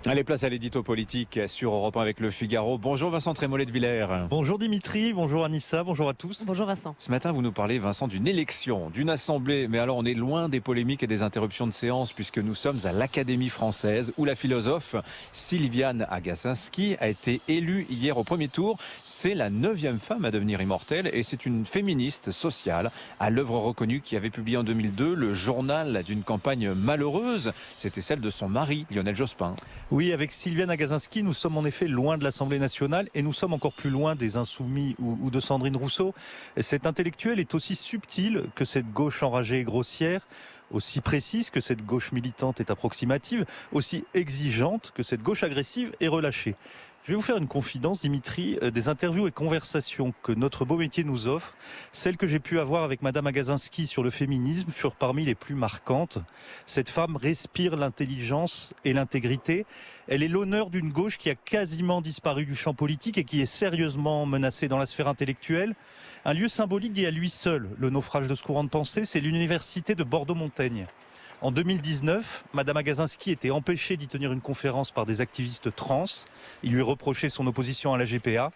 Allez, place à l'édito politique sur Europe 1 avec Le Figaro. Bonjour Vincent Trémollet de Villers. Bonjour Dimitri, bonjour Anissa, bonjour à tous. Bonjour Vincent. Ce matin, vous nous parlez, Vincent, d'une élection, d'une assemblée. Mais alors, on est loin des polémiques et des interruptions de séance puisque nous sommes à l'Académie française où la philosophe Sylviane Agacinski a été élue hier au premier tour. C'est la 9e femme à devenir immortelle et c'est une féministe sociale à l'œuvre reconnue qui avait publié en 2002 le journal d'une campagne malheureuse. C'était celle de son mari, Lionel Jospin. Oui, avec Sylviane Agacinski, nous sommes en effet loin de l'Assemblée nationale et nous sommes encore plus loin des Insoumis ou de Sandrine Rousseau. Cette intellectuelle est aussi subtile que cette gauche enragée et grossière, aussi précise que cette gauche militante est approximative, aussi exigeante que cette gauche agressive et relâchée. Je vais vous faire une confidence, Dimitri, des interviews et conversations que notre beau métier nous offre. Celles que j'ai pu avoir avec Madame Agacinski sur le féminisme furent parmi les plus marquantes. Cette femme respire l'intelligence et l'intégrité. Elle est l'honneur d'une gauche qui a quasiment disparu du champ politique et qui est sérieusement menacée dans la sphère intellectuelle. Un lieu symbolique dit à lui seul le naufrage de ce courant de pensée, c'est l'université de Bordeaux-Montaigne. En 2019, Madame Agacinski était empêchée d'y tenir une conférence par des activistes trans. Il lui reprochait son opposition à la GPA.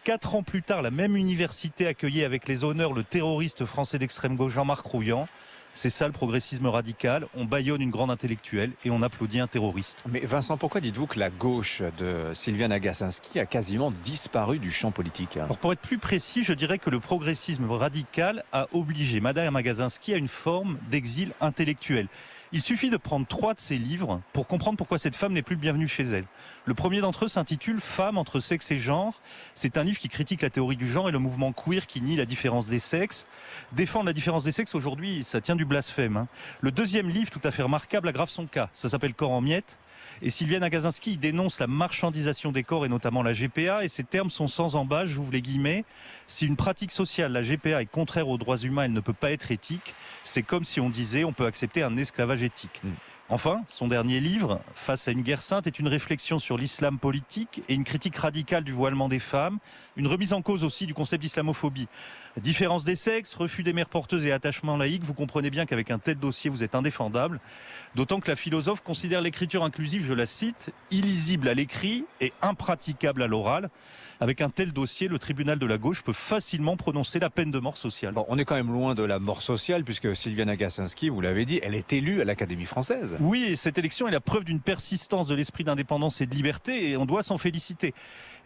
4 ans plus tard, la même université accueillait avec les honneurs le terroriste français d'extrême gauche Jean-Marc Rouillant. C'est ça le progressisme radical. On bâillonne une grande intellectuelle et on applaudit un terroriste. Mais Vincent, pourquoi dites-vous que la gauche de Sylviane Agacinski a quasiment disparu du champ politique ? Alors pour être plus précis, je dirais que le progressisme radical a obligé Madame Agacinski à une forme d'exil intellectuel. Il suffit de prendre 3 de ses livres pour comprendre pourquoi cette femme n'est plus bienvenue chez elle. Le premier d'entre eux s'intitule « Femmes entre sexe et genre ». C'est un livre qui critique la théorie du genre et le mouvement queer qui nie la différence des sexes. Défendre la différence des sexes, aujourd'hui, ça tient du blasphème. Le deuxième livre, tout à fait remarquable, aggrave son cas. Ça s'appelle « Corps en miettes ». Et Sylviane Agacinski dénonce la marchandisation des corps et notamment la GPA. Et ces termes sont sans embâche, j'ouvre les guillemets. Si une pratique sociale, la GPA, est contraire aux droits humains, elle ne peut pas être éthique. C'est comme si on disait on peut accepter un esclavage éthique. Enfin, son dernier livre, Face à une guerre sainte, est une réflexion sur l'islam politique et une critique radicale du voilement des femmes, une remise en cause aussi du concept d'islamophobie. Différence des sexes, refus des mères porteuses et attachement laïque, vous comprenez bien qu'avec un tel dossier, vous êtes indéfendable. D'autant que la philosophe considère l'écriture inclusive, je la cite, illisible à l'écrit et impraticable à l'oral. Avec un tel dossier, le tribunal de la gauche peut facilement prononcer la peine de mort sociale. Bon, on est quand même loin de la mort sociale puisque Sylviane Agacinski, vous l'avez dit, elle est élue à l'Académie française. Oui, et cette élection est la preuve d'une persistance de l'esprit d'indépendance et de liberté et on doit s'en féliciter.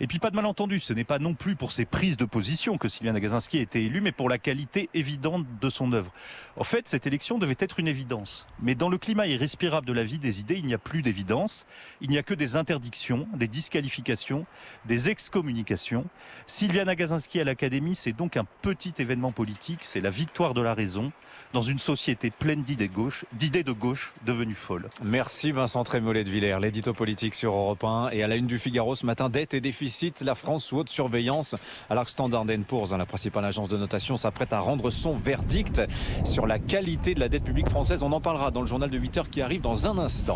Et puis pas de malentendu, ce n'est pas non plus pour ses prises de position que Sylviane Agacinski a été élue, mais pour la qualité évidente de son œuvre. En fait, cette élection devait être une évidence. Mais dans le climat irrespirable de la vie des idées, il n'y a plus d'évidence. Il n'y a que des interdictions, des disqualifications, des excommunications. Sylviane Agacinski à l'Académie, c'est donc un petit événement politique, c'est la victoire de la raison dans une société pleine d'idées de gauche devenues folles. Merci Vincent Trémollet de Villers, l'édito politique sur Europe 1 et à la une du Figaro ce matin, dette et déficit, la France sous haute surveillance. Alors que Standard & Poor's, la principale agence de notation, s'apprête à rendre son verdict sur la qualité de la dette publique française. On en parlera dans le journal de 8h qui arrive dans un instant.